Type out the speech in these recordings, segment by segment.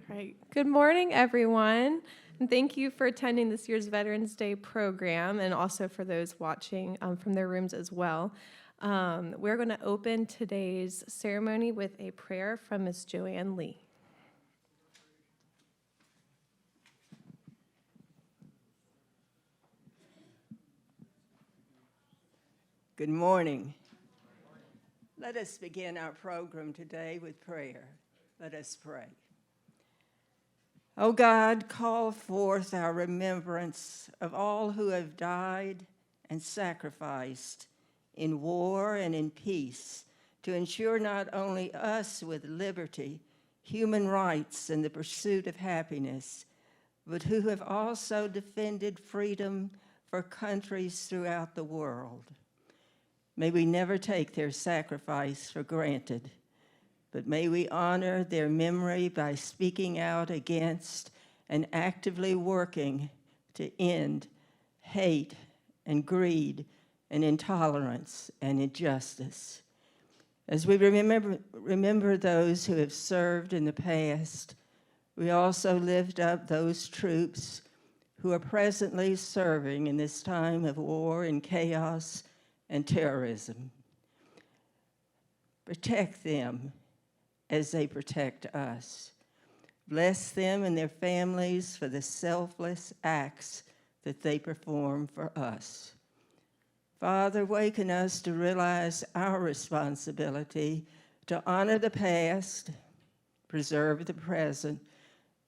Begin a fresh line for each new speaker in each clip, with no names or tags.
Right. Good morning, everyone. And thank you for attending this year's Veterans Day program and also for those watching from their rooms as well. We're going to open today's ceremony with a prayer from Ms. Joanne Lee.
Good morning. Let us begin our program today with prayer. Let us pray. O God, call forth our remembrance of all who have died and sacrificed in war and in peace to ensure not only us with liberty, human rights, and the pursuit of happiness, but who have also defended freedom for countries throughout the world. May we never take their sacrifice for granted, but may we honor their memory by speaking out against and actively working to end hate and greed and intolerance and injustice. As we remember those who have served in the past, we also lift up those troops who are presently serving in this time of war and chaos and terrorism. Protect them as they protect us. Bless them and their families for the selfless acts that they perform for us. Father, waken us to realize our responsibility to honor the past, preserve the present,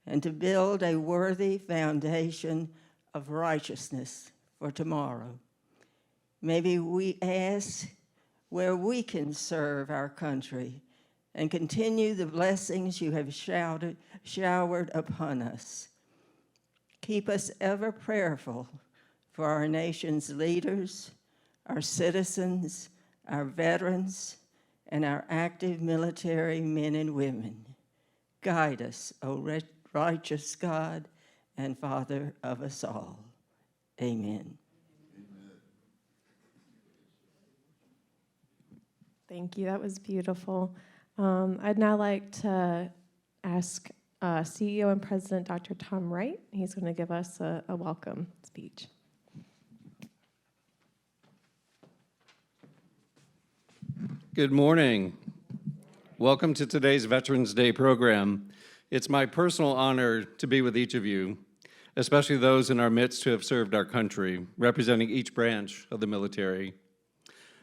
and to build a worthy foundation of righteousness for tomorrow. Maybe we ask where we can serve our country and continue the blessings you have showered upon us. Keep us ever prayerful for our nation's leaders, our citizens, our veterans, and our active military men and women. Guide us, O righteous God and Father of us all. Amen.
Thank you. That was beautiful. I'd now like to ask CEO and President Dr. Tom Wright. He's going to give us a welcome speech.
Good morning. Welcome to today's Veterans Day program. It's my personal honor to be with each of you, especially those in our midst who have served our country, representing each branch of the military.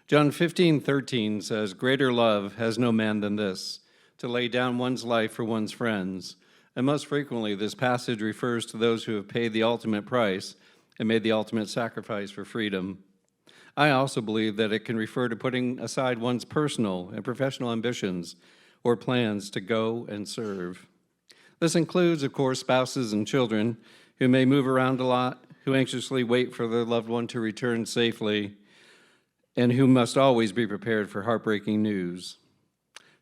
John 15:13 says, "Greater love has no man than this, to lay down one's life for one's friends." And most frequently, this passage refers to those who have paid the ultimate price and made the ultimate sacrifice for freedom. I also believe that it can refer to putting aside one's personal and professional ambitions or plans to go and serve. This includes, of course, spouses and children who may move around a lot, who anxiously wait for their loved one to return safely, and who must always be prepared for heartbreaking news.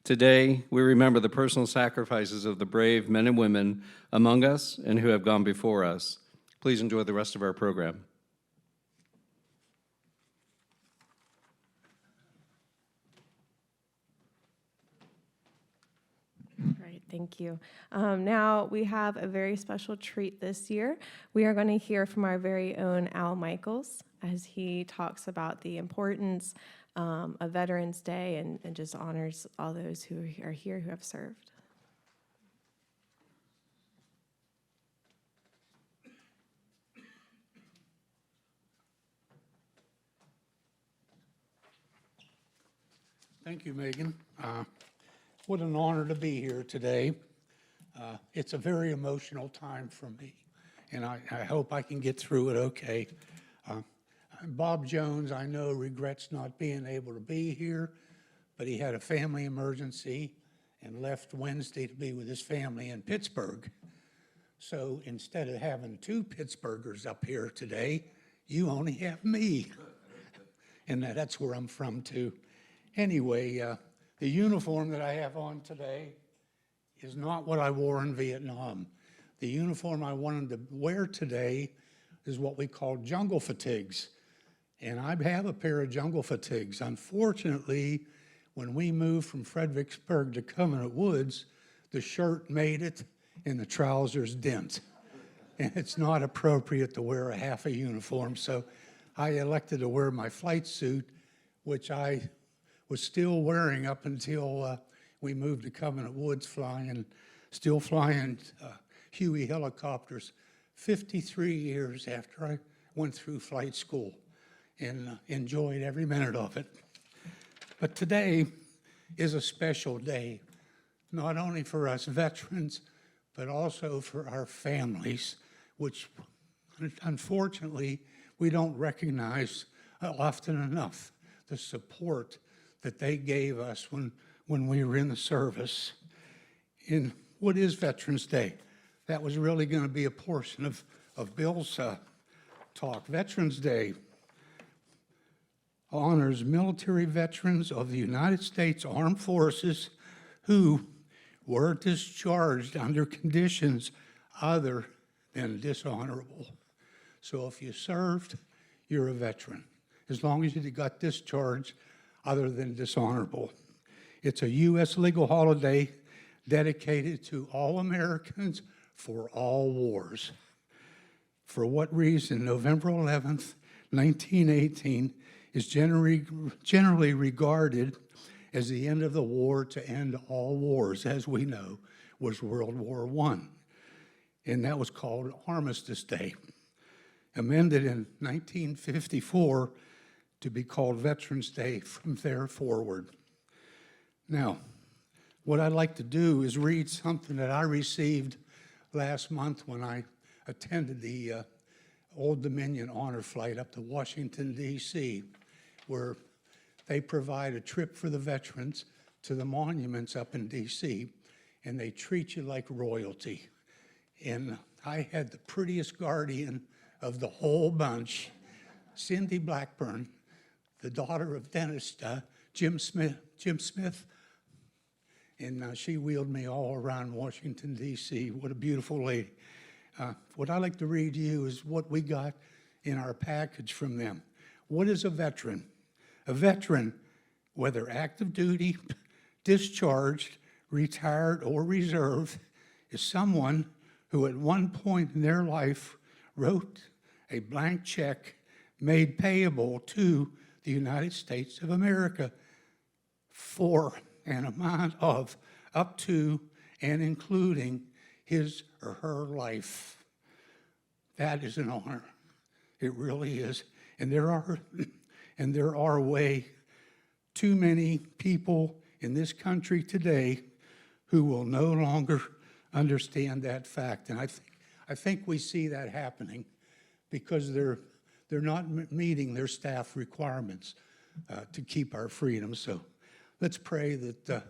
Today, we remember the personal sacrifices of the brave men and women among us and who have gone before us. Please enjoy the rest of our program.
Right, thank you. Now we have a very special treat this year. We are going to hear from our very own Al Michaels as he talks about the importance of Veterans Day and just honors all those who are here who have served.
Thank you, Megan. What an honor to be here today. It's a very emotional time for me, and I hope I can get through it okay. Bob Jones, I know, regrets not being able to be here, but he had a family emergency and left Wednesday to be with his family in Pittsburgh. So instead of having two Pittsburghers up here today, you only have me. And that's where I'm from, too. Anyway, the uniform that I have on today is not what I wore in Vietnam. The uniform I wanted to wear today is what we call jungle fatigues. And I have a pair of jungle fatigues. Unfortunately, when we moved from Fredericksburg to Covenant Woods, the shirt made it and the trousers dent. And it's not appropriate to wear a half a uniform, so I elected to wear my flight suit, which I was still wearing up until we moved to Covenant Woods, still flying Huey helicopters 53 years after I went through flight school, and enjoyed every minute of it. But today is a special day, not only for us veterans, but also for our families, which unfortunately we don't recognize often enough, the support that they gave us when we were in the service. And what is Veterans Day? That was really going to be a portion of Bill's talk. Veterans Day honors military veterans of the United States Armed Forces who were discharged under conditions other than dishonorable. So if you served, you're a veteran, as long as you got discharged other than dishonorable. It's a U.S. legal holiday dedicated to all Americans for all wars. For what reason? November 11th, 1918 is generally regarded as the end of the war to end all wars, as we know, was World War I. And that was called Armistice Day, amended in 1954 to be called Veterans Day from there forward. Now, what I'd like to do is read something that I received last month when I attended the Old Dominion honor flight up to Washington, D.C., where they provide a trip for the veterans to the monuments up in D.C., and they treat you like royalty. And I had the prettiest guardian of the whole bunch, Cindy Blackburn, the daughter of dentist Jim Smith, and she wheeled me all around Washington, D.C. What a beautiful lady. What I'd like to read to you is what we got in our package from them. What is a veteran? A veteran, whether active duty, discharged, retired, or reserve, is someone who at one point in their life wrote a blank check made payable to the United States of America for an amount of up to and including his or her life. That is an honor. It really is. And there are way too many people in this country today who will no longer understand that fact. And I think we see that happening because they're not meeting their staff requirements to keep our freedom. So let's pray that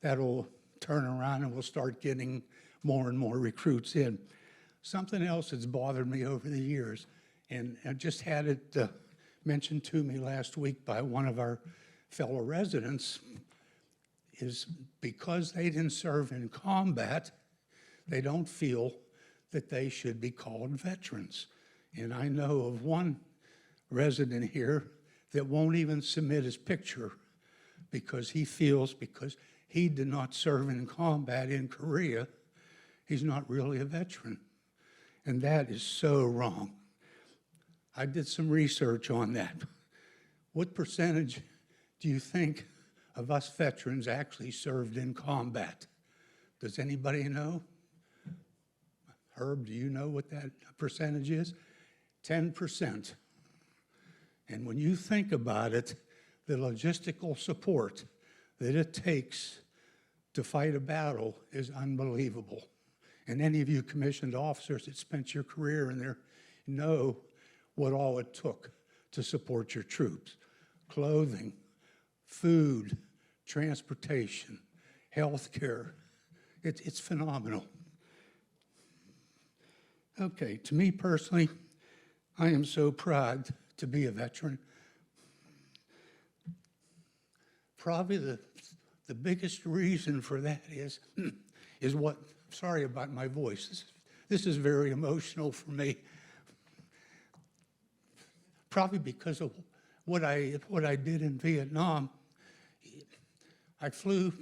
that'll turn around and we'll start getting more and more recruits in. Something else that's bothered me over the years, and I just had it mentioned to me last week by one of our fellow residents, is because they didn't serve in combat, they don't feel that they should be called veterans. And I know of one resident here that won't even submit his picture because he feels because he did not serve in combat in Korea, he's not really a veteran. And that is so wrong. I did some research on that. What percentage do you think of us veterans actually served in combat? Does anybody know? Herb, do you know what that percentage is? 10%. And when you think about it, the logistical support that it takes to fight a battle is unbelievable. And any of you commissioned officers that spent your career in there know what all it took to support your troops. Clothing, food, transportation, health care. It's phenomenal. Okay, to me personally, I am so proud to be a veteran. Probably the biggest reason for that is what, sorry about my voice. This is very emotional for me. Probably because of what I did in Vietnam. I flew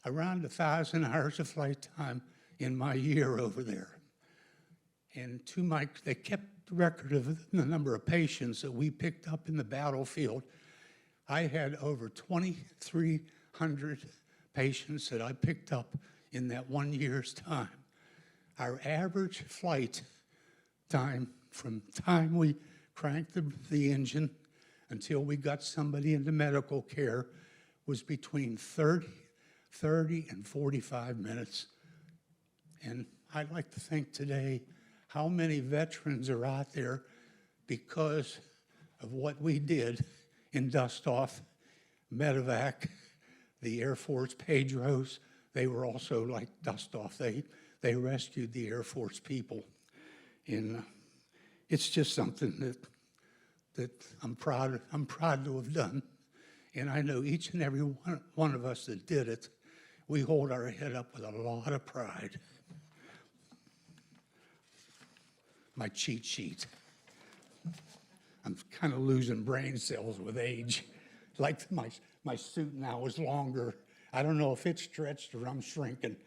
around 1,000 hours of flight time in my year over there. And they kept record of the number of patients that we picked up in the battlefield. I had over 2,300 patients that I picked up in that 1 year's time. Our average flight time from time we cranked the engine until we got somebody into medical care was between 30 and 45 minutes. And I'd like to think today how many veterans are out there because of what we did in Dust-Off, Medevac, the Air Force Pedros. They were also like Dust-Off. They rescued the Air Force people. And it's just something that I'm proud to have done. And I know each and every one of us that did it, we hold our head up with a lot of pride. My cheat sheet. I'm kind of losing brain cells with age. Like my suit now is longer. I don't know if it's stretched or I'm shrinking,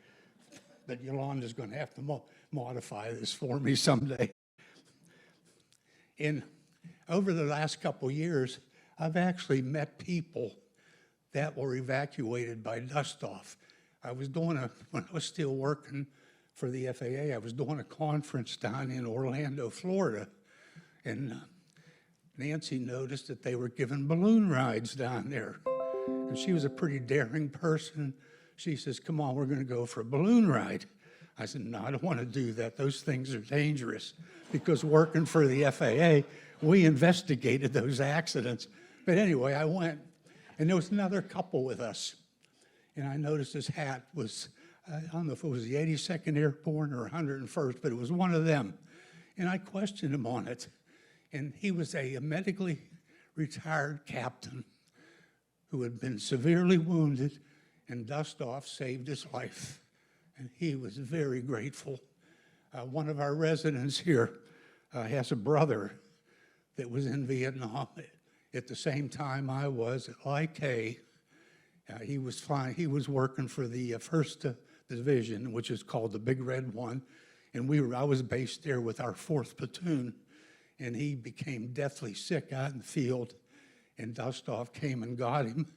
but Yolanda's going to have to modify this for me someday. And over the last couple years, I've actually met people that were evacuated by Dust-Off. when I was still working for the FAA, I was doing a conference down in Orlando, Florida, and Nancy noticed that they were giving balloon rides down there. And she was a pretty daring person. She says, "Come on, we're gonna go for a balloon ride." I said, "No, I don't wanna do that. Those things are dangerous." Because working for the FAA, we investigated those accidents. But anyway, I went, and there was another couple with us. And I noticed his hat was, I don't know if it was the 82nd Airborne or 101st, but it was one of them. And I questioned him on it. And he was a medically retired captain who had been severely wounded, and Dust-Off saved his life. And he was very grateful. One of our residents here has a brother that was in Vietnam at the same time I was at LIK. He was flying. He was working for the 1st Division, which is called the Big Red One, and I was based there with our 4th Platoon, and he became deathly sick out in the field, and Dust-Off came and got him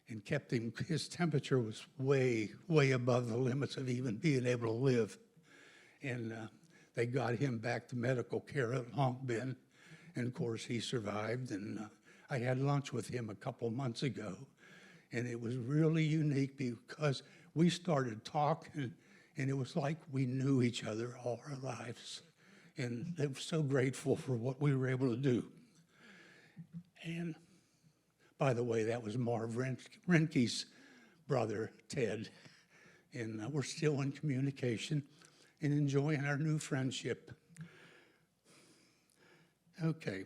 and kept him. His temperature was way, way above the limits of even being able to live, and they got him back to medical care at Long Binh, and of course he survived. And I had lunch with him a couple months ago, and it was really unique because we started talking, and it was like we knew each other all our lives. And they were so grateful for what we were able to do. And by the way, that was Marv Renke's brother, Ted. And we're still in communication and enjoying our new friendship. Okay,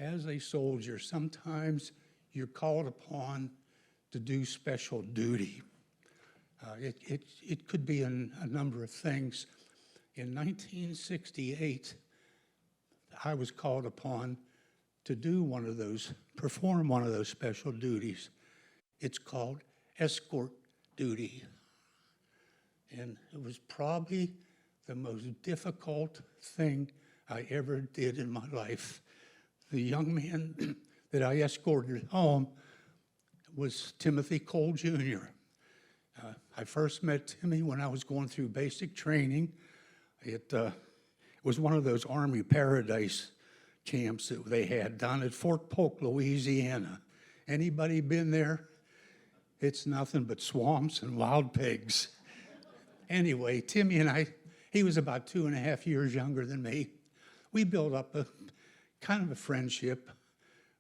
as a soldier, sometimes you're called upon to do special duty. It could be a number of things. In 1968, I was called upon to perform one of those special duties. It's called escort duty. And it was probably the most difficult thing I ever did in my life. The young man that I escorted home was Timothy Cole Jr. I first met Timmy when I was going through basic training. It was one of those Army Paradise camps that they had down at Fort Polk, Louisiana. Anybody been there? It's nothing but swamps and wild pigs. Anyway, Timmy and I, he was about 2.5 years younger than me. We built up a kind of a friendship,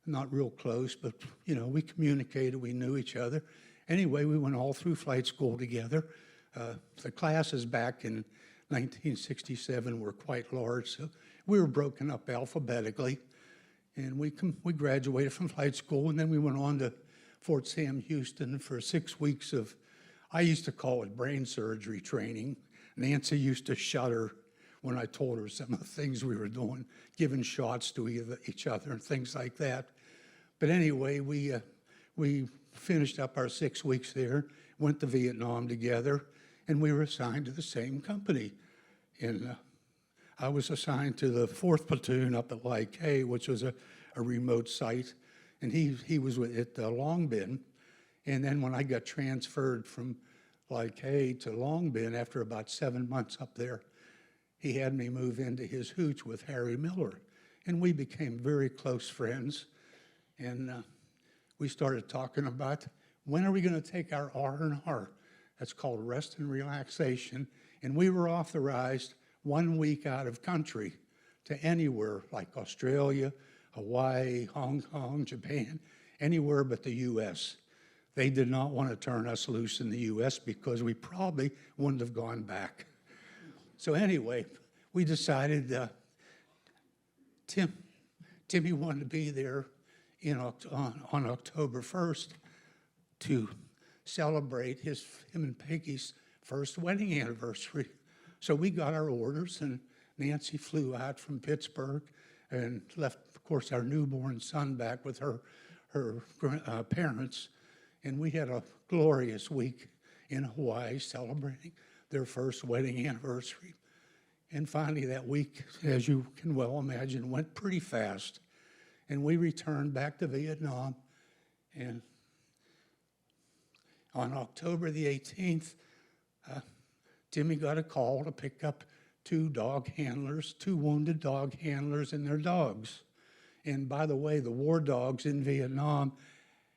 not real close, but we communicated, we knew each other. Anyway, we went all through flight school together. The classes back in 1967 were quite large, so we were broken up alphabetically. And we graduated from flight school, and then we went on to Fort Sam Houston for 6 weeks of, I used to call it brain surgery training. Nancy used to shudder when I told her some of the things we were doing, giving shots to each other and things like that. But anyway, we finished up our 6 weeks there, went to Vietnam together, and we were assigned to the same company. And I was assigned to the 4th Platoon up at Lye Cay, which was a remote site, and he was at Long Binh. And then when I got transferred from Lye Cay to Long Binh after about 7 months up there, he had me move into his hooch with Harry Miller. And we became very close friends. And we started talking about, when are we going to take our R&R? That's called rest and relaxation. And we were authorized 1 week out of country to anywhere, like Australia, Hawaii, Hong Kong, Japan, anywhere but the U.S. They did not want to turn us loose in the U.S. because we probably wouldn't have gone back. So anyway, we decided Timmy wanted to be there on October 1st to celebrate him and Peggy's first wedding anniversary. So we got our orders, and Nancy flew out from Pittsburgh and left, of course, our newborn son back with her parents. And we had a glorious week in Hawaii celebrating their first wedding anniversary. And finally, that week, as you can well imagine, went pretty fast. And we returned back to Vietnam. And on October the 18th, Timmy got a call to pick up two wounded dog handlers and their dogs. And by the way, the war dogs in Vietnam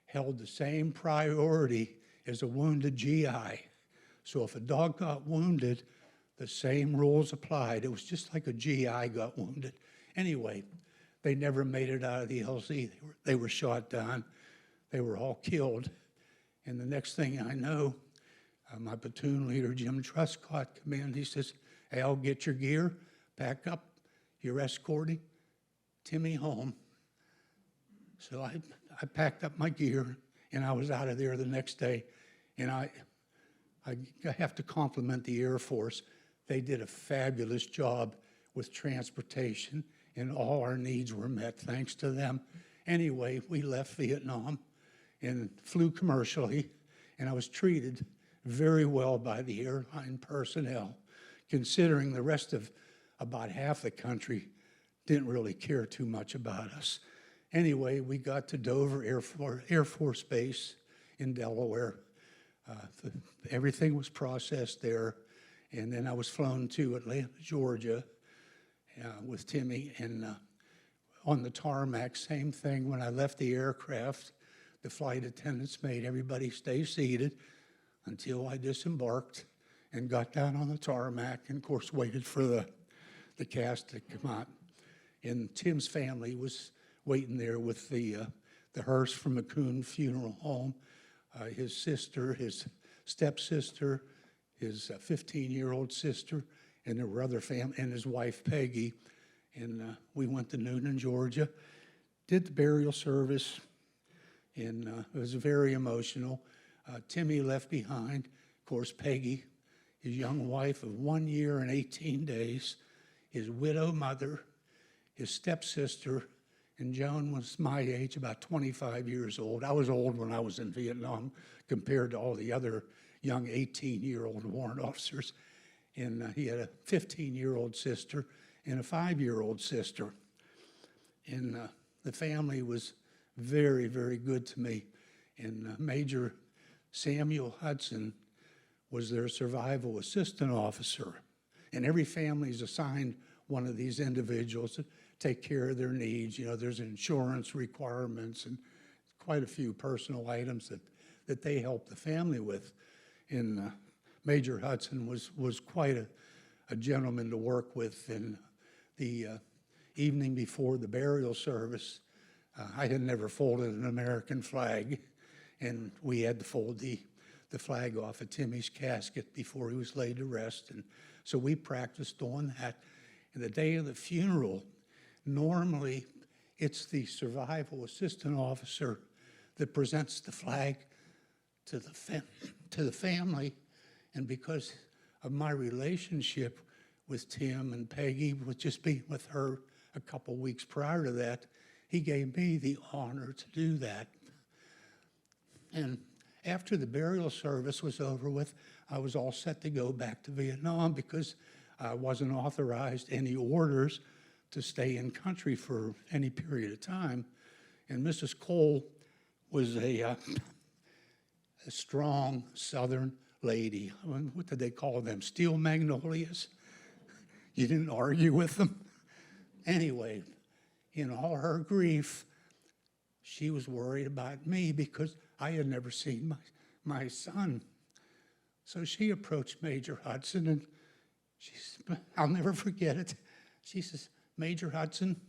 held the same priority as a wounded GI. So if a dog got wounded, the same rules applied. It was just like a GI got wounded. Anyway, they never made it out of the LZ. They were shot down. They were all killed. And the next thing I know, my platoon leader, Jim Truscott, come in. He says, "Al, get your gear, pack up. You're escorting Timmy home." So I packed up my gear, and I was out of there the next day. And I have to compliment the Air Force. They did a fabulous job with transportation, and all our needs were met thanks to them. Anyway, we left Vietnam and flew commercially, and I was treated very well by the airline personnel, considering the rest of about half the country didn't really care too much about us. Anyway, we got to Dover Air Force Base in Delaware. Everything was processed there. And then I was flown to Atlanta, Georgia with Timmy. And on the tarmac, same thing. When I left the aircraft, the flight attendants made everybody stay seated until I disembarked and got down on the tarmac and, of course, waited for the cast to come out. And Tim's family was waiting there with the hearse from McCoon Funeral Home, his sister, his stepsister, his 15-year-old sister, and their other family, and his wife, Peggy. And we went to Noonan, Georgia, did the burial service, and it was very emotional. Timmy left behind, of course, Peggy, his young wife of 1 year and 18 days, his widow mother, his stepsister, and Joan was my age, about 25 years old. I was old when I was in Vietnam compared to all the other young 18-year-old warrant officers. And he had a 15-year-old sister and a 5-year-old sister. And the family was very, very good to me. And Major Samuel Hudson was their survival assistant officer. And every family is assigned one of these individuals to take care of their needs. You know, there's insurance requirements and quite a few personal items that they help the family with. And Major Hudson was quite a gentleman to work with. And the evening before the burial service, I had never folded an American flag, and we had to fold the flag off of Timmy's casket before he was laid to rest. And so we practiced doing that. And the day of the funeral, normally it's the survival assistant officer that presents the flag to the family. And because of my relationship with Tim and Peggy, with just being with her a couple weeks prior to that, he gave me the honor to do that. And after the burial service was over with, I was all set to go back to Vietnam because I wasn't authorized any orders to stay in country for any period of time. And Mrs. Cole was a strong Southern lady. I mean, what did they call them? Steel magnolias? You didn't argue with them? Anyway, in all her grief, she was worried about me because I had never seen my son. So she approached Major Hudson, and I'll never forget it. She says, "Major Hudson,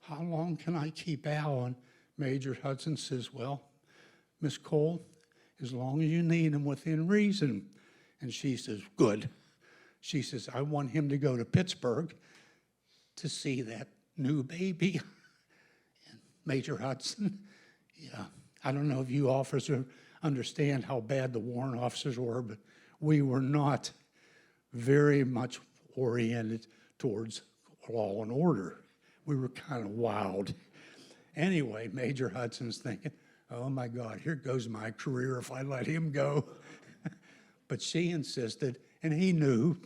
how long can I keep Al?" And Major Hudson says, "Well, Miss Cole, as long as you need him within reason." And she says, "Good." She says, "I want him to go to Pittsburgh to see that new baby." And Major Hudson, yeah, I don't know if you officers understand how bad the warrant officers were, but we were not very much oriented towards law and order. We were kind of wild. Anyway, Major Hudson's thinking, "Oh my God, here goes my career if I let him go." But she insisted, and he knew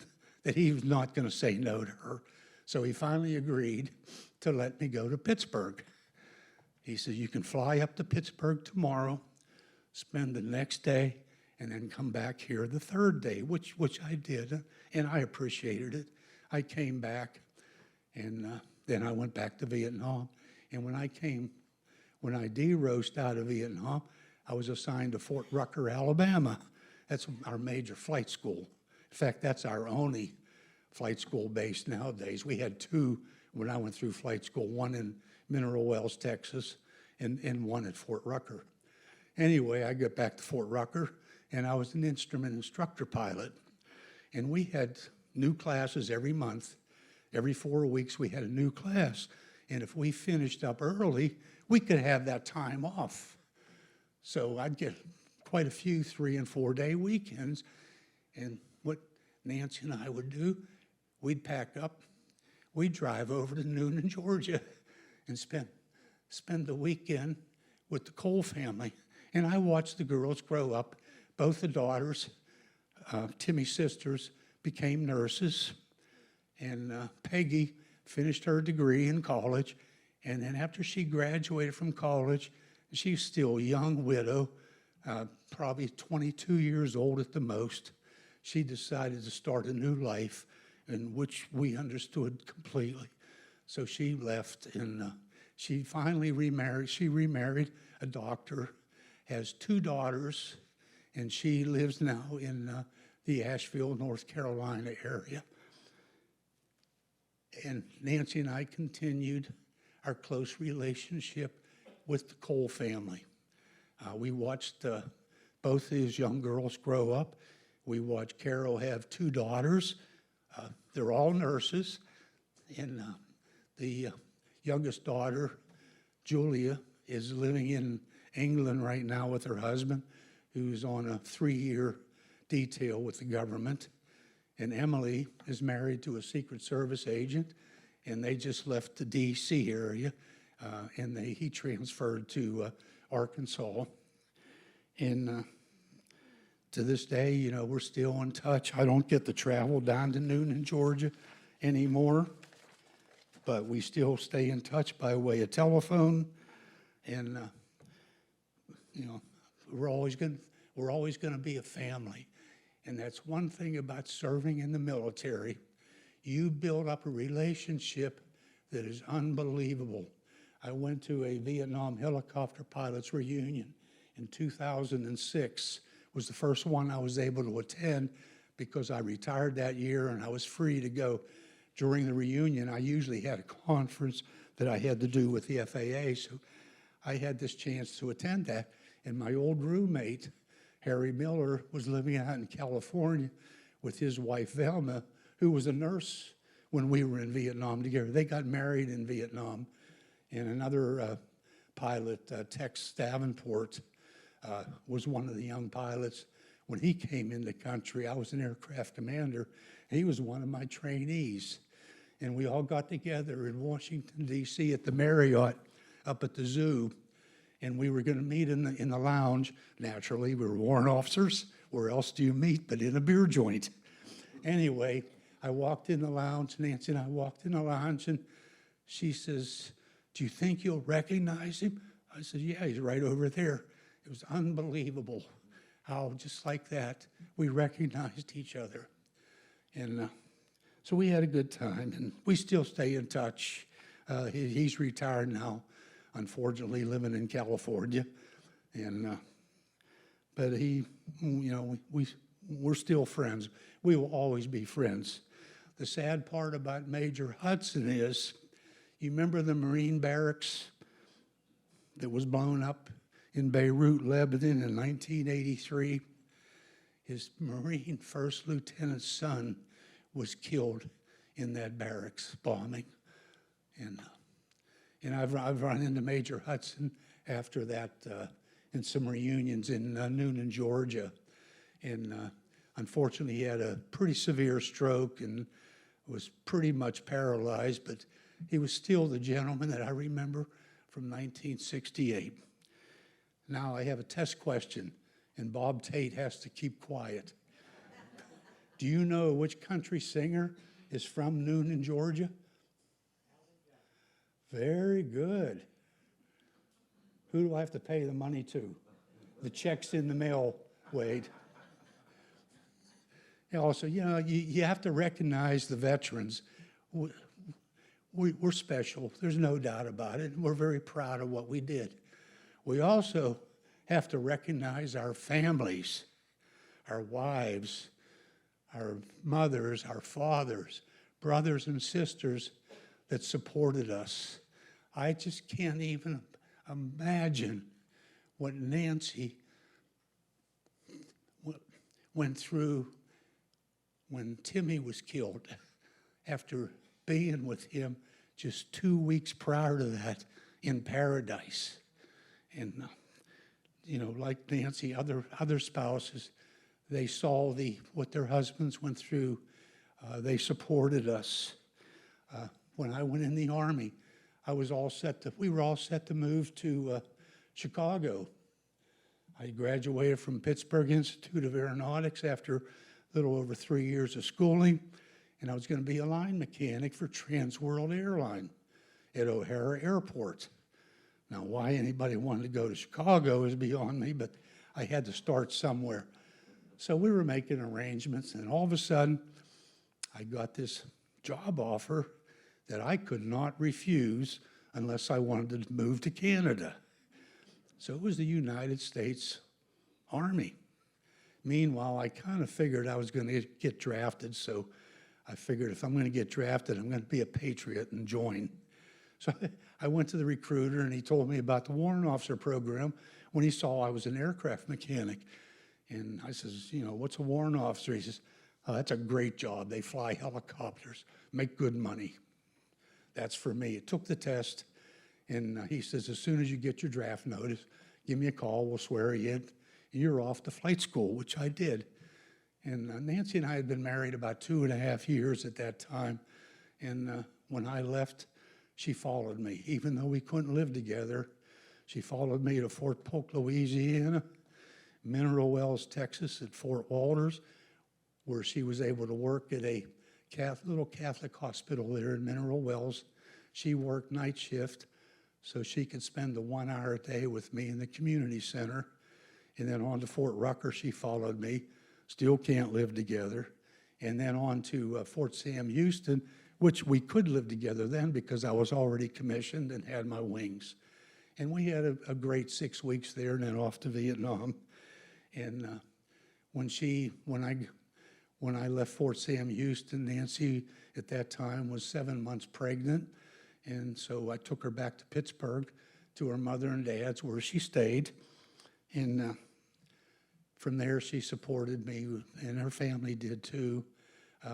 that he was not going to say no to her. So he finally agreed to let me go to Pittsburgh. He said, "You can fly up to Pittsburgh tomorrow, spend the next day, and then come back here the third day," which I did, and I appreciated it. I came back, and then I went back to Vietnam. And when I de-rosed out of Vietnam, I was assigned to Fort Rucker, Alabama. That's our major flight school. In fact, that's our only flight school base nowadays. We had two when I went through flight school, one in Mineral Wells, Texas, and one at Fort Rucker. Anyway, I got back to Fort Rucker, and I was an instrument instructor pilot. And we had new classes every month. Every 4 weeks, we had a new class. And if we finished up early, we could have that time off. So I'd get quite a few 3- and 4-day weekends. And what Nancy and I would do, we'd pack up, we'd drive over to Noonan, Georgia, and spend the weekend with the Cole family. And I watched the girls grow up. Both the daughters, Timmy's sisters, became nurses. And Peggy finished her degree in college. And then after she graduated from college, she's still a young widow, probably 22 years old at the most. She decided to start a new life, in which we understood completely. So she left, and she finally remarried. She remarried a doctor, has 2 daughters, and she lives now in the Asheville, North Carolina area. And Nancy and I continued our close relationship with the Cole family. We watched both these young girls grow up. We watched Carol have 2 daughters. They're all nurses. And the youngest daughter, Julia, is living in England right now with her husband, who's on a 3-year detail with the government. And Emily is married to a Secret Service agent, and they just left the D.C. area, and he transferred to Arkansas. And to this day, you know, we're still in touch. I don't get to travel down to Noonan, Georgia anymore, but we still stay in touch by way of telephone. And you know, we're always going to be a family. And that's one thing about serving in the military. You build up a relationship that is unbelievable. I went to a Vietnam helicopter pilots reunion in 2006. It was the first one I was able to attend because I retired that year and I was free to go. During the reunion, I usually had a conference that I had to do with the FAA, so I had this chance to attend that. And my old roommate, Harry Miller, was living out in California with his wife, Velma, who was a nurse when we were in Vietnam together. They got married in Vietnam. And another pilot, Tex Davenport, was one of the young pilots. When he came into the country, I was an aircraft commander. He was one of my trainees. And we all got together in Washington, D.C. at the Marriott up at the zoo. and we were going to meet in the lounge. Naturally, we were warrant officers. Where else do you meet but in a beer joint? Anyway, I walked in the lounge, Nancy and I walked in the lounge, and she says, "Do you think you'll recognize him?" I said, "Yeah, he's right over there." It was unbelievable how, just like that, we recognized each other. And so we had a good time, and we still stay in touch. He's retired now, unfortunately, living in California. And but he, you know, we're still friends. We will always be friends. The sad part about Major Hudson is, you remember the Marine barracks that was blown up in Beirut, Lebanon in 1983? His Marine first lieutenant's son was killed in that barracks bombing. And I've run into Major Hudson after that in some reunions in Noonan, Georgia. And unfortunately, he had a pretty severe stroke and was pretty much paralyzed, but he was still the gentleman that I remember from 1968. Now I have a test question, and Bob Tate has to keep quiet. Do you know which country singer is from Noonan, Georgia? Very good. Who do I have to pay the money to? The check's in the mail, Wade. And also, you know, you have to recognize the veterans. We're special. There's no doubt about it. We're very proud of what we did. We also have to recognize our families, our wives, our mothers, our fathers, brothers and sisters that supported us. I just can't even imagine what Nancy went through when Timmy was killed, after being with him just 2 weeks prior to that in Paradise. And, you know, like Nancy, other spouses, they saw what their husbands went through. They supported us. When I went in the Army, we were all set to move to Chicago. I graduated from Pittsburgh Institute of Aeronautics after a little over 3 years of schooling, and I was going to be a line mechanic for Trans World Airline at O'Hare Airport. Now, why anybody wanted to go to Chicago is beyond me, but I had to start somewhere. So we were making arrangements, and all of a sudden, I got this job offer that I could not refuse unless I wanted to move to Canada. So it was the United States Army. Meanwhile, I kind of figured I was going to get drafted, so I figured if I'm going to get drafted, I'm going to be a patriot and join. So I went to the recruiter, and he told me about the warrant officer program when he saw I was an aircraft mechanic. And I says, you know, what's a warrant officer? He says, oh, that's a great job. They fly helicopters, make good money. That's for me. It took the test, and he says, as soon as you get your draft notice, give me a call, we'll swear you in, and you're off to flight school, which I did. And Nancy and I had been married about 2.5 years at that time, and when I left, she followed me. Even though we couldn't live together, she followed me to Fort Polk, Louisiana, Mineral Wells, Texas, at Fort Walters, where she was able to work at a little Catholic hospital there in Mineral Wells. She worked night shift so she could spend the 1 hour a day with me in the community center. And then on to Fort Rucker, she followed me. Still can't live together. And then on to Fort Sam Houston, which we could live together then because I was already commissioned and had my wings. And we had a great 6 weeks there, and then off to Vietnam. And when I left Fort Sam Houston, Nancy at that time was 7 months pregnant. And so I took her back to Pittsburgh to her mother and dad's, where she stayed. And from there, she supported me, and her family did too,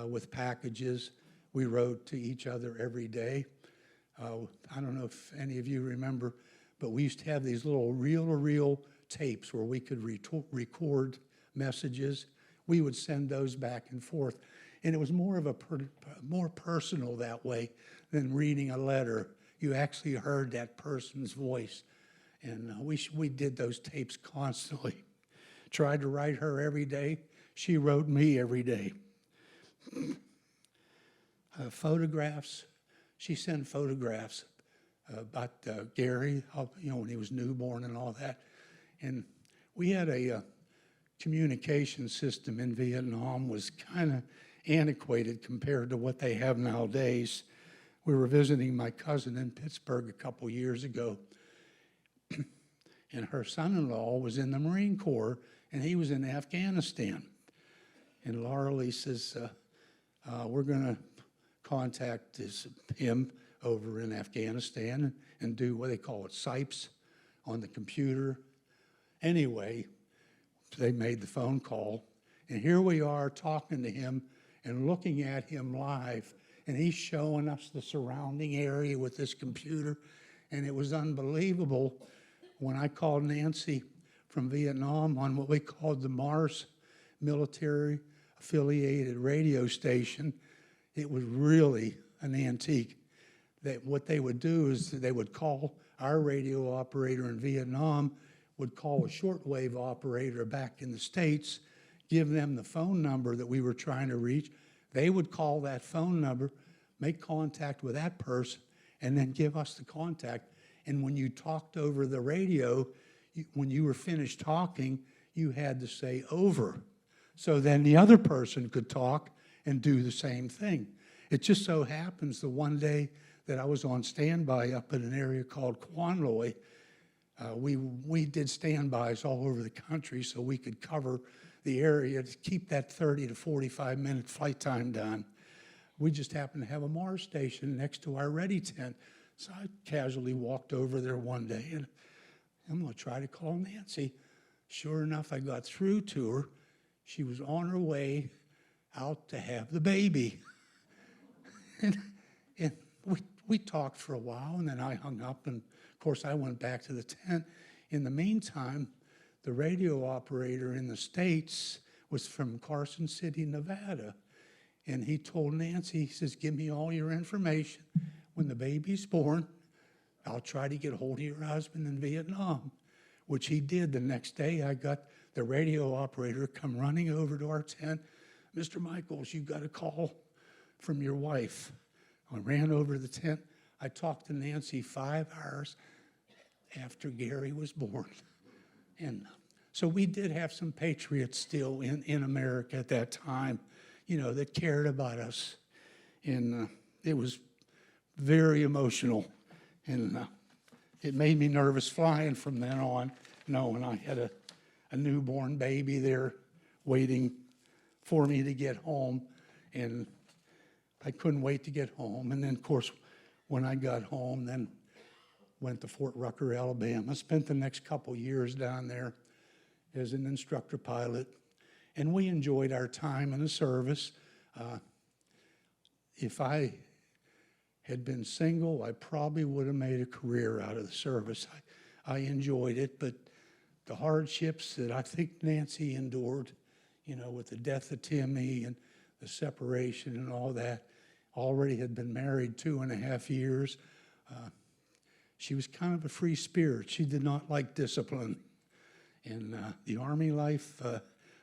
with packages. We wrote to each other every day. I don't know if any of you remember, but we used to have these little reel-to-reel tapes where we could record messages. We would send those back and forth. And it was more of more personal that way than reading a letter. You actually heard that person's voice. And we did those tapes constantly. Tried to write her every day. She wrote me every day. Photographs. She sent photographs about Gary, when he was newborn and all that. And we had a communication system in Vietnam was kind of antiquated compared to what they have nowadays. We were visiting my cousin in Pittsburgh a couple years ago, and her son-in-law was in the Marine Corps, and he was in Afghanistan. And Laura Lee says, we're going to contact him over in Afghanistan and do what they call it, SIPes on the computer. Anyway, they made the phone call, and here we are talking to him and looking at him live, and he's showing us the surrounding area with this computer, and it was unbelievable. When I called Nancy from Vietnam on what we called the Mars military affiliated radio station, it was really an antique. That what they would do is they would call our radio operator in Vietnam, would call a shortwave operator back in the States, give them the phone number that we were trying to reach. They would call that phone number, make contact with that person, and then give us the contact. And when you talked over the radio, when you were finished talking, you had to say over. So then the other person could talk and do the same thing. It just so happens the one day that I was on standby up in an area called Quan Loy, we did standbys all over the country so we could cover the area to keep that 30 to 45 minute flight time down. We just happened to have a Mars station next to our ready tent. So I casually walked over there one day and I'm going to try to call Nancy. Sure enough, I got through to her. She was on her way out to have the baby. and we talked for a while, and then I hung up, and of course I went back to the tent. In the meantime, the radio operator in the States was from Carson City, Nevada, and he told Nancy, he says, give me all your information. When the baby's born, I'll try to get hold of your husband in Vietnam, which he did. The next day, I got the radio operator come running over to our tent. Mr. Michaels, you got a call from your wife. I ran over to the tent. I talked to Nancy 5 hours after Gary was born. And so we did have some patriots still in America at that time, that cared about us. And it was very emotional. And it made me nervous flying from then on, knowing I had a newborn baby there waiting for me to get home. And I couldn't wait to get home. And then, of course, when I got home, then went to Fort Rucker, Alabama. Spent the next couple years down there as an instructor pilot. And we enjoyed our time in the service. If I had been single, I probably would have made a career out of the service. I enjoyed it, but the hardships that I think Nancy endured, with the death of Timmy and the separation and all that, already had been married 2.5 years. She was kind of a free spirit. She did not like discipline. In the Army life,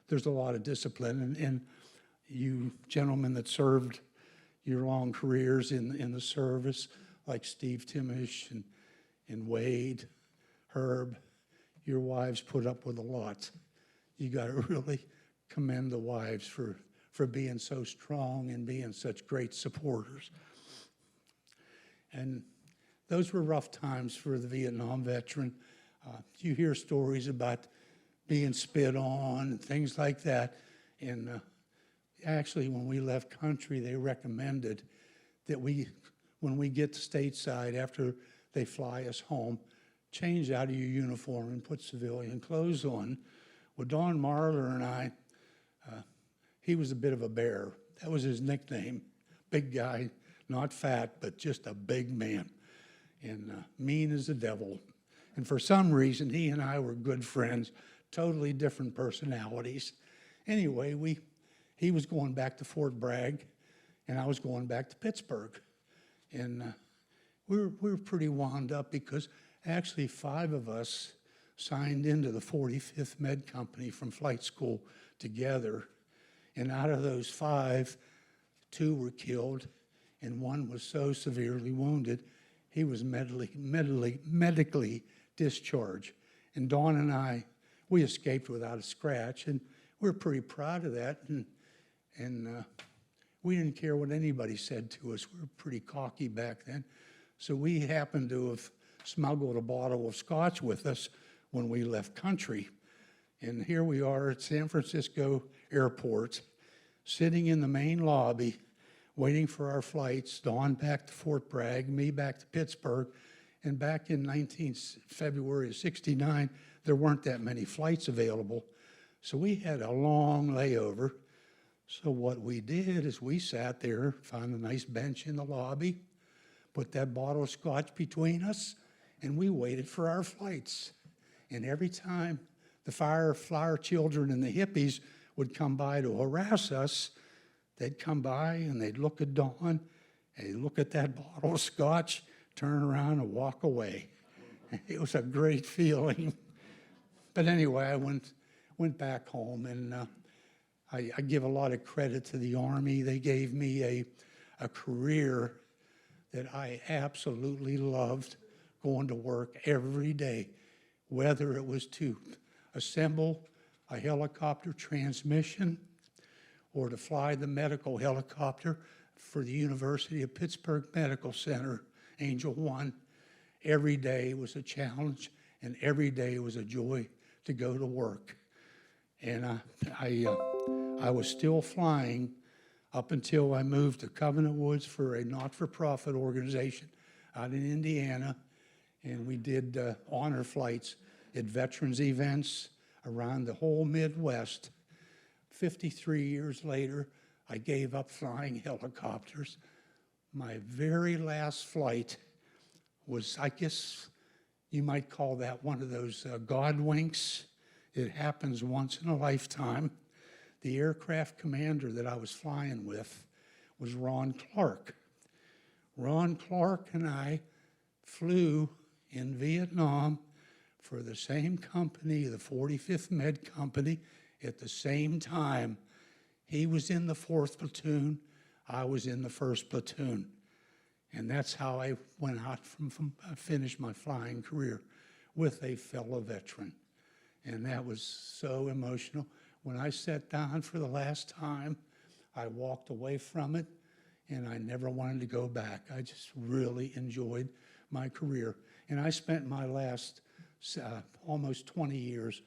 there's a lot of discipline. And you gentlemen that served your long careers in the service, like Steve Timish and Wade, Herb, your wives put up with a lot. You got to really commend the wives for being so strong and being such great supporters. And those were rough times for the Vietnam veteran. You hear stories about being spit on and things like that. And actually, when we left country, they recommended that when we get to stateside, after they fly us home, change out of your uniform and put civilian clothes on. Well, Don Marler and I, he was a bit of a bear. That was his nickname. Big guy, not fat, but just a big man. And mean as the devil. And for some reason, he and I were good friends, totally different personalities. Anyway, he was going back to Fort Bragg, and I was going back to Pittsburgh. And we were pretty wound up because Actually, 5 of us signed into the 45th Med Company from flight school together. And out of those 5, 2 were killed, and 1 was so severely wounded, he was medically discharged. And Dawn and I, we escaped without a scratch, and we're pretty proud of that. And we didn't care what anybody said to us. We were pretty cocky back then. So we happened to have smuggled a bottle of scotch with us when we left country. And here we are at San Francisco Airport, sitting in the main lobby, waiting for our flights, Dawn back to Fort Bragg, me back to Pittsburgh. And back in February of '69, there weren't that many flights available. So we had a long layover. So what we did is we sat there, found a nice bench in the lobby, put that bottle of scotch between us, and we waited for our flights. And every time the flower children and the hippies would come by to harass us, they'd come by and they'd look at Dawn, and they'd look at that bottle of scotch, turn around and walk away. It was a great feeling. But anyway, I went back home, and I give a lot of credit to the Army. They gave me a career that I absolutely loved, going to work every day, whether it was to assemble a helicopter transmission or to fly the medical helicopter for the University of Pittsburgh Medical Center, Angel One. Every day was a challenge, and every day was a joy to go to work. And I was still flying up until I moved to Covenant Woods for a not-for-profit organization out in Indiana, and we did honor flights at veterans events around the whole Midwest. 53 years later, I gave up flying helicopters. My very last flight was, I guess you might call that one of those God winks. It happens once in a lifetime. The aircraft commander that I was flying with was Ron Clark. Ron Clark and I flew in Vietnam for the same company, the 45th Med Company, at the same time. He was in the 4th platoon, I was in the 1st platoon. And that's how I went out finished my flying career, with a fellow veteran. And that was so emotional. When I sat down for the last time, I walked away from it, and I never wanted to go back. I just really enjoyed my career. And I spent my last almost 20 years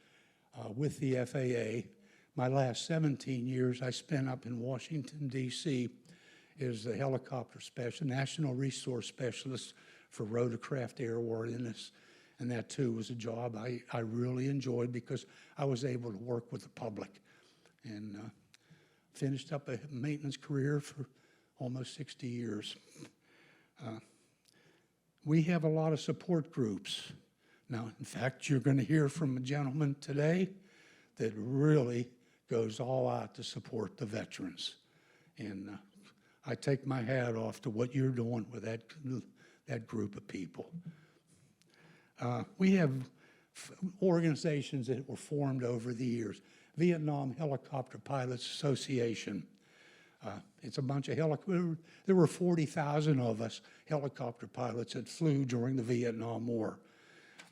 with the FAA. My last 17 years I spent up in Washington, D.C. as the helicopter national resource specialist for rotorcraft airworthiness. And that, too, was a job I really enjoyed because I was able to work with the public. And finished up a maintenance career for almost 60 years. We have a lot of support groups. Now, in fact, you're going to hear from a gentleman today that really goes all out to support the veterans. And I take my hat off to what you're doing with that group of people. We have organizations that were formed over the years. Vietnam Helicopter Pilots Association. It's a bunch of there were 40,000 of us helicopter pilots that flew during the Vietnam War.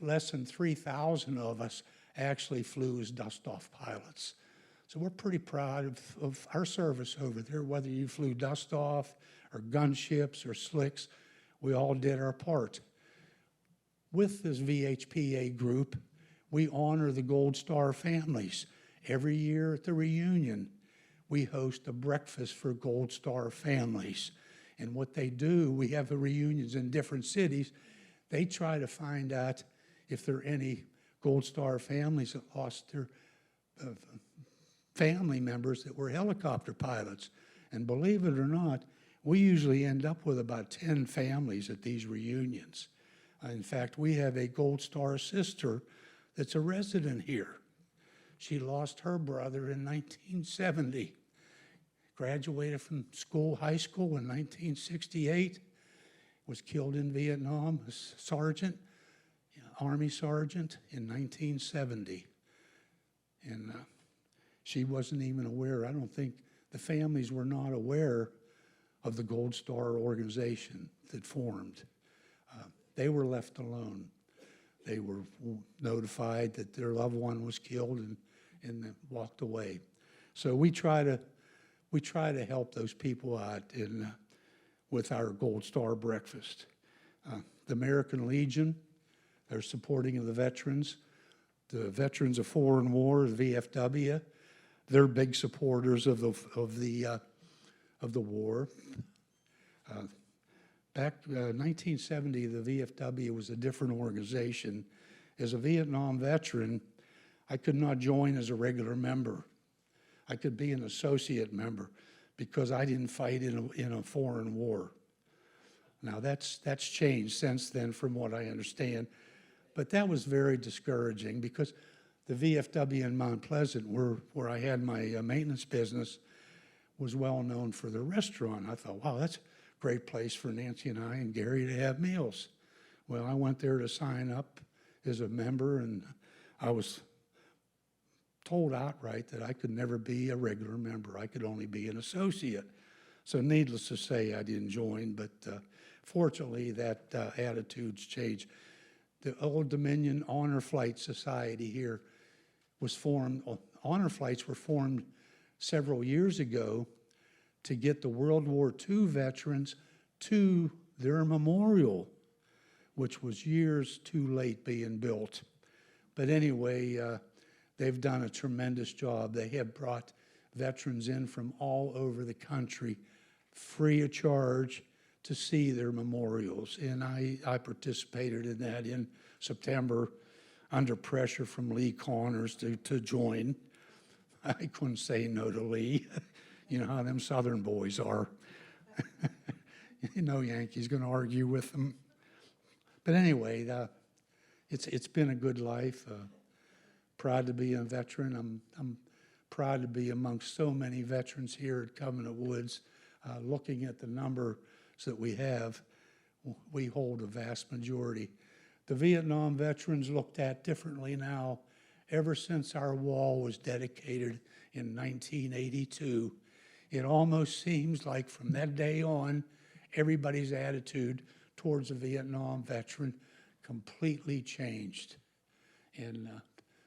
Less than 3,000 of us actually flew as dust-off pilots. So we're pretty proud of our service over there, whether you flew dust-off or gunships or slicks, we all did our part. With this VHPA group, we honor the Gold Star families. Every year at the reunion, we host a breakfast for Gold Star families. And what they do, we have the reunions in different cities. They try to find out if there are any Gold Star families that lost their family members that were helicopter pilots. And believe it or not, we usually end up with about 10 families at these reunions. In fact, we have a Gold Star sister that's a resident here. She lost her brother in 1970, graduated from high school in 1968, was killed in Vietnam as sergeant, Army sergeant in 1970. And she wasn't even aware, I don't think the families were not aware of the Gold Star organization that formed. They were left alone. They were notified that their loved one was killed and walked away. So we try to help those people out with our Gold Star breakfast. The American Legion, they're supporting of the veterans. The Veterans of Foreign War, the VFW, they're big supporters of the war. Back 1970, the VFW was a different organization. As a Vietnam veteran, I could not join as a regular member. I could be an associate member because I didn't fight in a foreign war. Now that's changed since then from what I understand. But that was very discouraging because the VFW in Mount Pleasant, where I had my maintenance business, was well known for the restaurant. I thought, wow, that's a great place for Nancy and I and Gary to have meals. Well, I went there to sign up as a member, and I was told outright that I could never be a regular member. I could only be an associate. So needless to say, I didn't join, but fortunately that attitude's changed. The Old Dominion Honor Flight Society here was formed. Honor flights were formed several years ago to get the World War II veterans to their memorial, which was years too late being built. But anyway, they've done a tremendous job. They have brought veterans in from all over the country free of charge to see their memorials. And I participated in that in September under pressure from Lee Connors to join. I couldn't say no to Lee. You know how them Southern boys are. You know Yankees going to argue with them. But anyway, it's been a good life. Proud to be a veteran. I'm proud to be amongst so many veterans here at Covenant Woods. Looking at the numbers that we have, we hold a vast majority. The Vietnam veterans looked at differently now. Ever since our wall was dedicated in 1982, it almost seems like from that day on, everybody's attitude towards a Vietnam veteran completely changed. And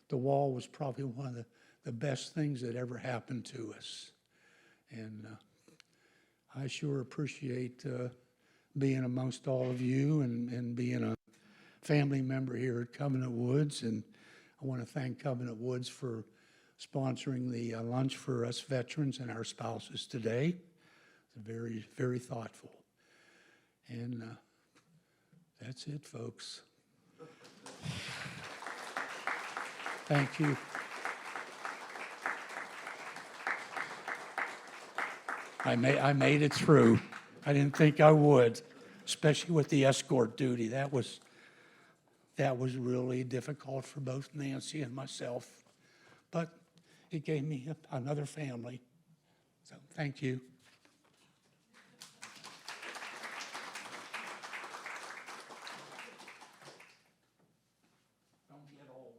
the wall was probably one of the best things that ever happened to us. And I sure appreciate being amongst all of you and being a family member here at Covenant Woods. And I want to thank Covenant Woods for sponsoring the lunch for us veterans and our spouses today. It's very, very thoughtful. And that's it, folks. Thank you. I made it through. I didn't think I would, especially with the escort duty. That was really difficult for both Nancy and myself, but it gave me another family. So thank you. Don't get old.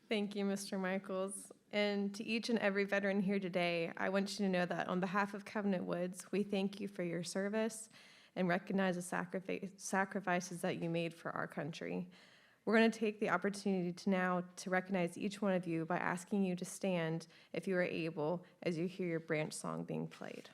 Thank you, Mr. Michaels. And to each and every veteran here today, I want you to know that on behalf of Covenant Woods, we thank you for your service and recognize the sacrifices that you made for our country. We're going to take the opportunity to recognize each one of you by asking you to stand if you are able as you hear your branch song being played.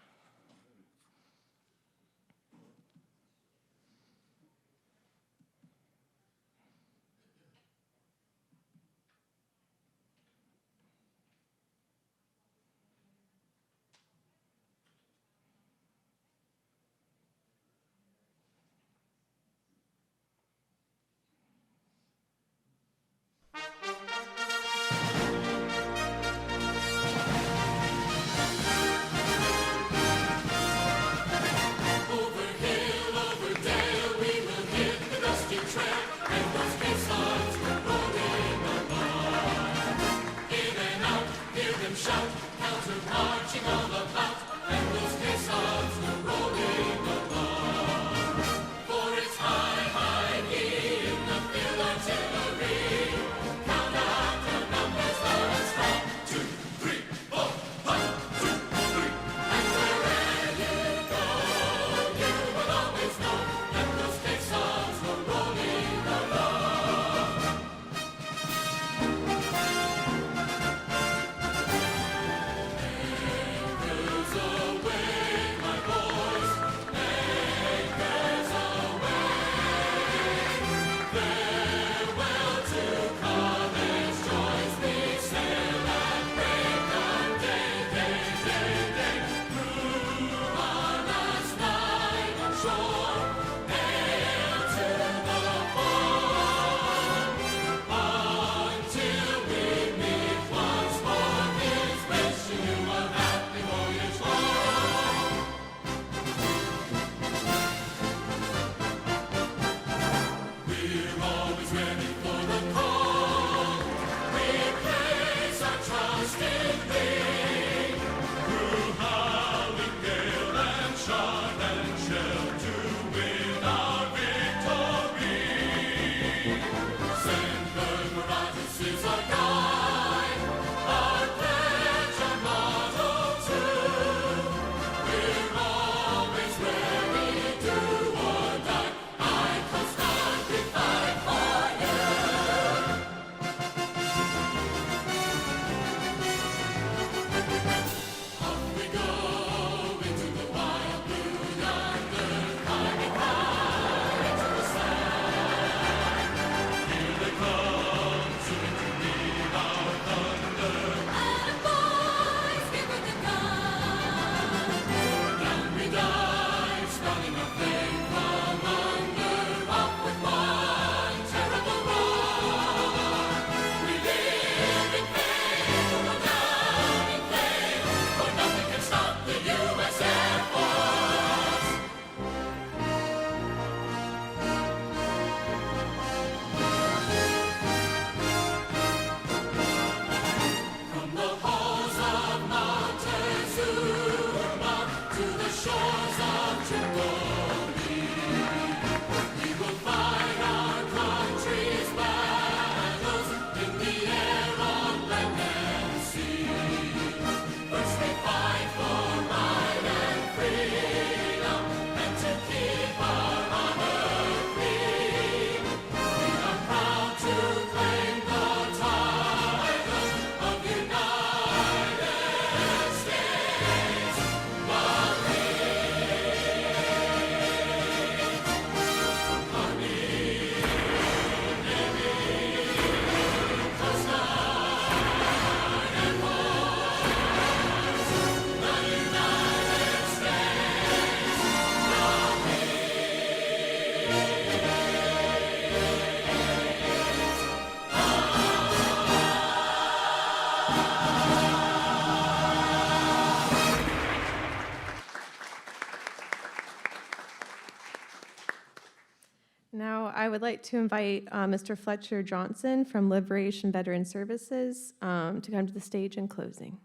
Now, I would like to invite Mr. Fletcher Johnson from Liberation Veteran Services to come to the stage in closing.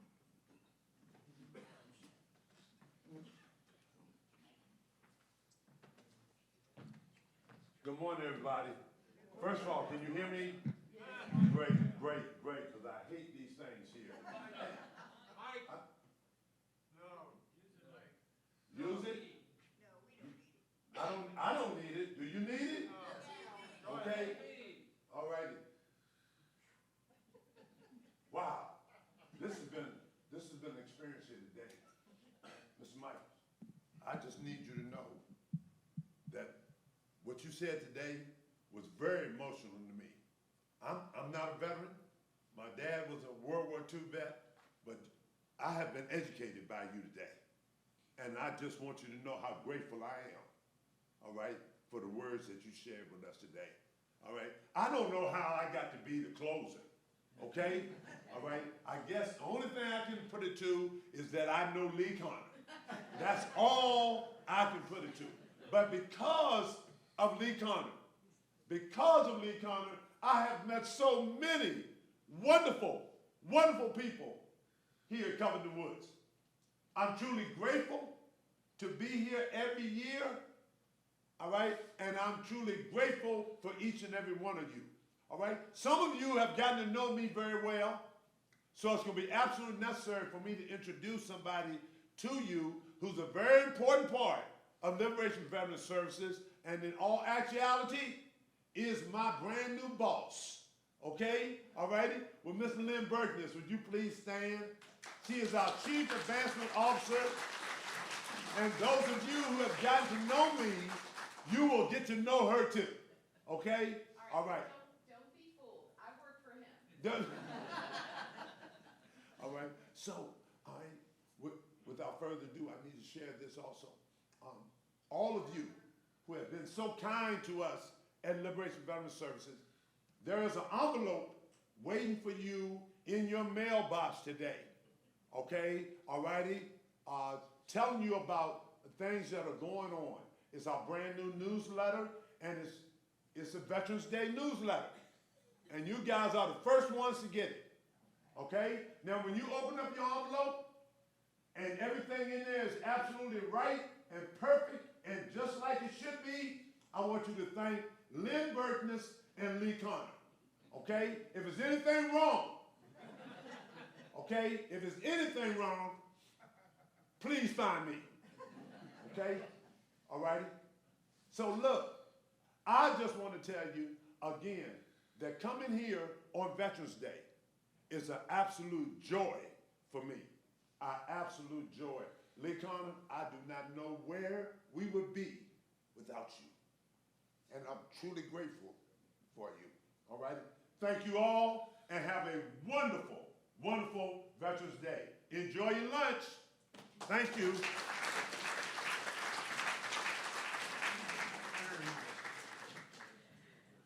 Good morning, everybody. First of all, can you hear me? Great, great, great, because I hate these things here. Use it? I don't need it. Do you need it? Okay. All righty. Wow. This has been an experience here today. Mr. Michaels, I just need you to know that what you said today was very emotional to me. I'm not a veteran. My dad was a World War II vet, but I have been educated by you today. And I just want you to know how grateful I am, all right, for the words that you shared with us today, all right? I don't know how I got to be the closer, okay? All right? I guess the only thing I can put it to is that I know Lee Conner. That's all I can put it to. But because of Lee Conner, I have met so many wonderful, wonderful people here at Covington Woods. I'm truly grateful to be here every year, all right? And I'm truly grateful for each and every one of you, all right? Some of you have gotten to know me very well, so it's going to be absolutely necessary for me to introduce somebody to you who's a very important part of Liberation Veteran Services, and in all actuality, is my brand new boss, okay? All righty? Well, Miss Lynn Berkness, would you please stand? She is our Chief Advancement Officer, and those of you who have gotten to know me, you will get to know her too, okay? All right.
Don't be fooled. I work for him.
All right. So, without further ado, I need to share this also. all of you who have been so kind to us at Liberation Veteran Services, there is an envelope waiting for you in your mailbox today. Okay, all righty? Telling you about the things that are going on. It's our brand new newsletter, and it's a Veterans Day newsletter. And you guys are the first ones to get it. Okay? Now, when you open up your envelope and everything in there is absolutely right and perfect and just like it should be, I want you to thank Lynn Burtness and Lee Connor. Okay? If there's anything wrong, okay? If there's anything wrong, please find me. Okay? All righty? So look, I just want to tell you again that coming here on Veterans Day is an absolute joy for me. An absolute joy. Lee Connor, I do not know where we would be without you. And I'm truly grateful for you. All right? Thank you all and have a wonderful, wonderful Veterans Day. Enjoy your lunch. Thank you.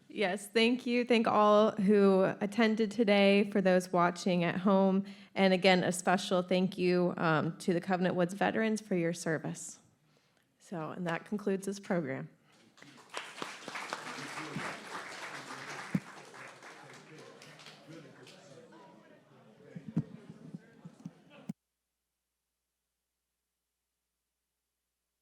Yes, thank you. Thank all who attended today, for those watching at home. And again, a special thank you to the Covenant Woods veterans for your service. And that concludes this program.